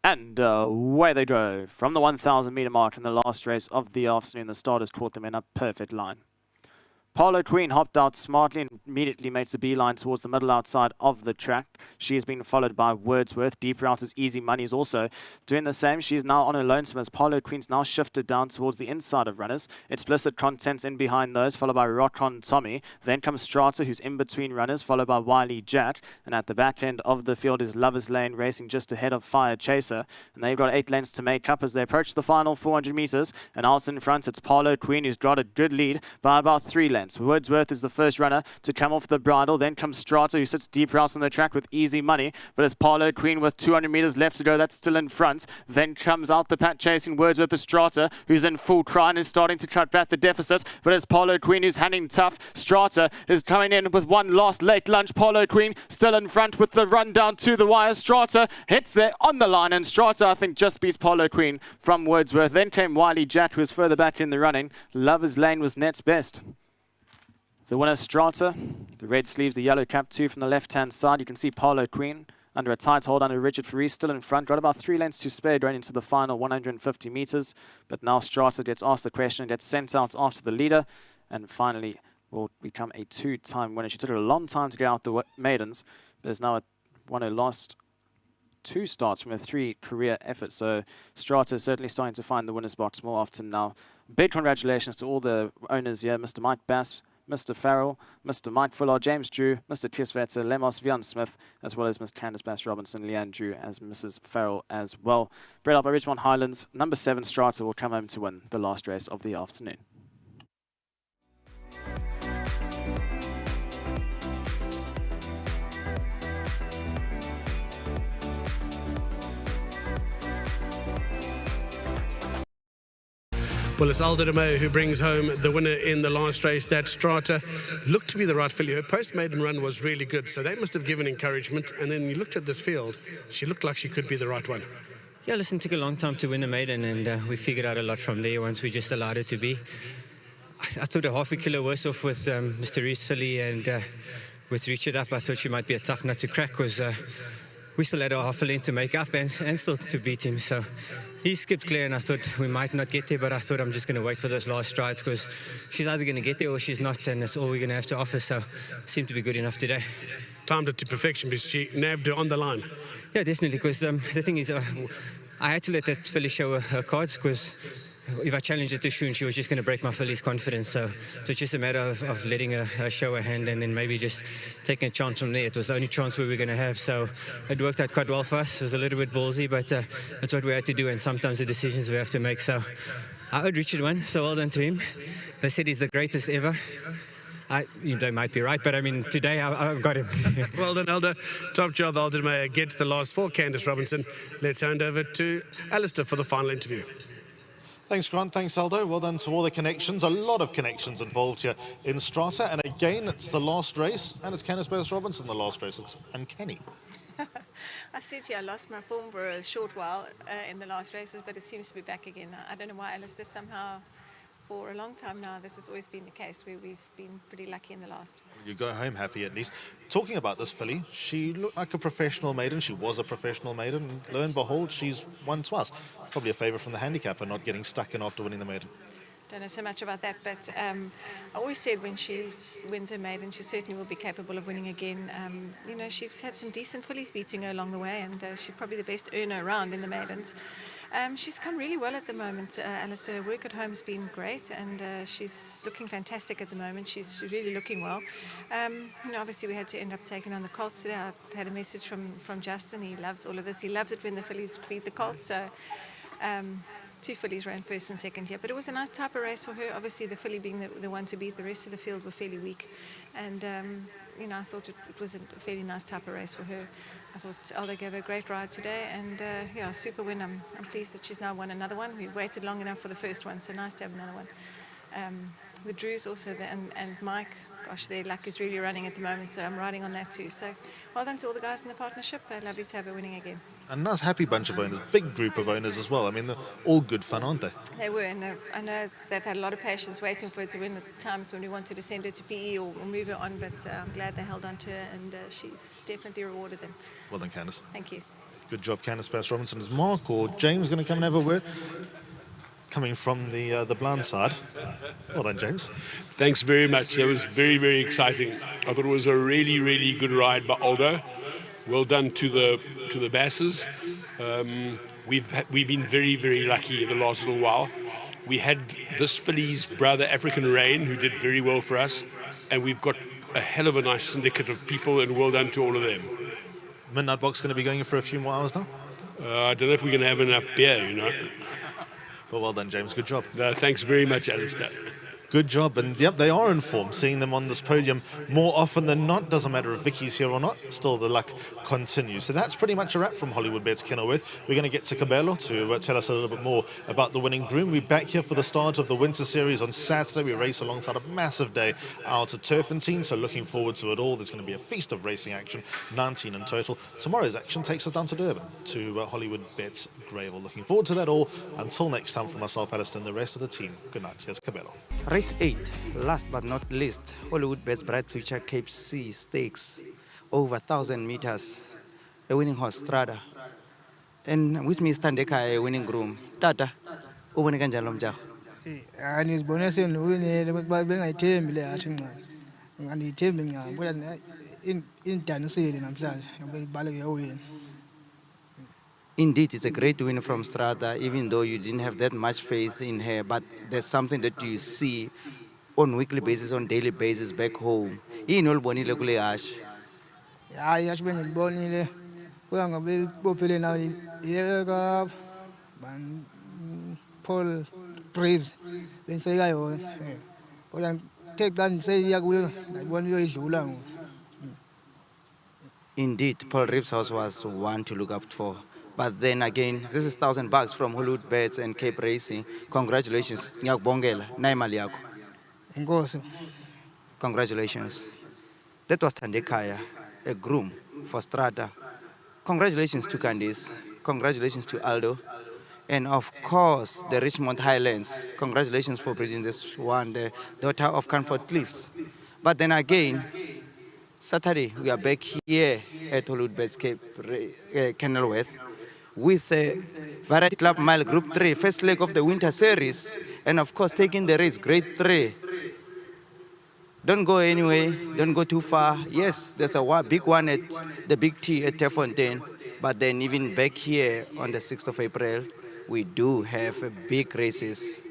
And away they go from the 1,000 meter mark in the last race of the afternoon. The starters caught them in a perfect line. Polo Queen hopped out smartly and immediately makes a beeline towards the middle outside of the track. She is being followed by Wordsworth. Deep Router's Easy Money is also doing the same. She's now on her lonesome as Polo Queen's now shifted down towards the inside of runners. Explicit Content's in behind those, followed by Rock On Tommy. Then comes Strata, who's in between runners, followed by Wiley Jack. And at the back end of the field is Lover's Lane racing just ahead of Fire Chaser. And they've got 8 lengths to make up as they approach the final 400 meters. And out in front, it's Polo Queen, who's got a good lead by about 3 lengths. Wordsworth is the first runner to come off the bridle. Then comes Strata, who sits deep out on the track with Easy Money. But it's Polo Queen with 200 meters left to go. That's still in front. Then comes out the pack chasing Wordsworth, the Strata, who's in full cry and is starting to cut back the deficit. But it's Polo Queen who's hanging tough. Strata is coming in with one last late lunge. Polo Queen still in front with the run down to the wire. Strata hits there on the line, and Strata, I think, just beats Polo Queen from Wordsworth. Then came Wiley Jack, who was further back in the running. Lover's Lane was next best. The winner, Strata, the red sleeves, the yellow cap too from the left-hand side. You can see Polo Queen under a tight hold under Richard Faris, still in front. Got about 3 lengths to spare going into the final 150 meters. But now Strata gets asked the question, gets sent out after the leader, and finally will become a 2-time winner. She took her a long time to get out the maidens, but has now won her last 2 starts from her 3 career efforts. So Strata is certainly starting to find the winner's box more often now. Big congratulations to all the owners here, Mr. Mike Bass, Mr. Farrell, Mr. Mike Fuller, James Drew, Mr. Kisvetter, Lemos Vian Smith, as well as Ms. Candice Bass Robinson, Leanne Drew as Mrs. Farrell as well. Bred up by Richmond Highlands, number 7 Strata will come home to win the last race of the afternoon. Well, it's Aldo De Mayo who brings home the winner in the last race. That Strata looked to be the right filly. Her post-maiden run was really good, so that must have given encouragement. And then you looked at this field, she looked like she could be the right one. Yeah, listen, it took a long time to win a maiden, and we figured out a lot from there once we just allowed it to be. I thought a half a kilo worse off with Mr. Reese filly, and with Richard up, I thought she might be a tough nut to crack, because we still had a half a length to make up and still to beat him. So he skipped clear, and I thought we might not get there, but I thought I'm just going to wait for those last strides, because she's either going to get there or she's not, and that's all we're going to have to offer. So seemed to be good enough today. Timed it to perfection because she nabbed her on the line. Yeah, definitely, because the thing is, I had to let that filly show her cards, because if I challenged her to shoot, she was just going to break my filly's confidence. So it's just a matter of letting her show her hand, and then maybe just taking a chance from there. It was the only chance we were going to have, so it worked out quite well for us. It was a little bit ballsy, but that's what we had to do, and sometimes the decisions we have to make. So I owed Richard one, so well done to him. They said he's the greatest ever. They might be right, but I mean, today I've got him. Well done, Elder. Top job, Aldo De Mayo gets the last 4. Candice Robinson. Let's hand over to Alistair for the final interview. Thanks, Grant. Thanks, Aldo. Well done to all the connections. A lot of connections involved here in Strata. And again, it's the last race, and it's Candice Bass Robinson the last race. It's uncanny. I said to you, I lost my form for a short while in the last races, but it seems to be back again. I don't know why, Alistair, somehow for a long time now this has always been the case, where we've been pretty lucky in the last. You go home happy at least. Talking about this filly, she looked like a professional maiden. She was a professional maiden, and lo and behold, she's won twice. Probably a favour from the handicapper, not getting stuck in after winning the maiden. Don't know so much about that, but I always said when she wins a maiden, she certainly will be capable of winning again. You know, she's had some decent fillies beating her along the way, and she's probably the best earner around in the maidens. She's come really well at the moment, Alistair. Her work at home has been great, and she's looking fantastic at the moment. She's really looking well. You know, obviously we had to end up taking on the colts today. I had a message from Justin. He loves all of this. He loves it when the fillies beat the colts. So 2 fillies ran first and second here, but it was a nice type of race for her. Obviously the filly being the one to beat, the rest of the field were fairly weak, and you know, I thought it was a fairly nice type of race for her. I thought Aldo gave her a great ride today, and yeah, super win. I'm pleased that she's now won another one. We waited long enough for the first one, so nice to have another one. The Drews also, and Mike, gosh, their luck is really running at the moment, so I'm riding on that too. So well done to all the guys in the partnership. Lovely to have her winning again. A nice happy bunch of owners, big group of owners as well. I mean, they're all good fun, aren't they? They were, and I know they've had a lot of patience waiting for her to win at times when we wanted to send her to PE or move her on, but I'm glad they held on to her, and she's definitely rewarded them. Well done, Candice. Thank you. Good job, Candice Bass-Robinson. Is Mark or James going to come and have a word? Coming from the blind side. Well done, James. Thanks very much. That was very, very exciting. I thought it was a really, really good ride by Aldo. Well done to the Basses. We've been very, very lucky in the last little while. We had this filly's brother, African Rain, who did very well for us, and we've got a hell of a nice syndicate of people, and well done to all of them. Midnight Box going to be going for a few more hours now? I don't know if we're going to have enough beer, you know. But well done, James. Good job. Thanks very much, Alistair. Good job. And yep, they are in form. Seeing them on this podium more often than not. Doesn't matter if Vicky's here or not. Still, the luck continues. So that's pretty much a wrap from Hollywood Bets Kenilworth. We're going to get to Cabello to tell us a little bit more about the winning groom. We're back here for the start of the Winter Series on Saturday. We race alongside a massive day out at Turfentine. So looking forward to it all. There's going to be a feast of racing action, 19 in total. Tomorrow's action takes us down to Durban to Hollywood Bets Gravel. Looking forward to that all. Until next time, from myself, Alistair, and the rest of the team, good night. Here's Cabello. Race 8, last but not least, Hollywood Best Bright Future Cape C Stakes, over 1,000 meters, a winning horse, Strata. And with me, Standeka, a winning groom. Tata, ubone kanjani lo mjaho? Ngizibone sengiwinile bengayithembi le athi nqa. Ngandiyithembi ncam kodwa indidanisile namhlanje ngoba ibaleke yawina. Indeed, it's a great win from Strata, even though you didn't have that much faith in her, but there's something that you see on weekly basis, on daily basis back home. Yini olibonile kule hashi? Hayi yathi bengilibonile kuya ngabe ibophele nawo yeka Paul Reeves lensoyika yona. Kodwa take xa ndiseyiya kuyo ndabona uyoyidlula ngoku. Indeed, Paul Reeves' house was one to look up for. But then again, this is $1,000 from Hollywood Bets and Cape Racing. Congratulations. Ngiyakubongela. Nayi imali yakho. Enkosi. Congratulations. That was Tandekaya, a groom for Strata. Congratulations to Candice. Congratulations to Aldo. And of course, the Richmond Highlands. Congratulations for breeding this one, the daughter of Canford Cliffs. But then again, Saturday, we are back here at Hollywood Bets Cape Kenilworth with a Variety Club Mile Group 3, first leg of the Winter Series, and of course taking the race, Grade 3. Don't go anywhere, don't go too far. Yes, there's a big one at the Big T at Terfontaine, but then even back here on the 6th of April, we do have big races.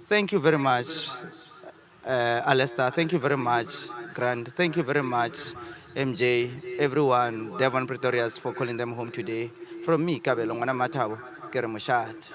Thank you very much, Alistair. Thank you very much, Grant. Thank you very much, MJ, everyone, Devon Pretorius, for calling them home today. From me, Kabelo Ngwana Matabo, Keremushat.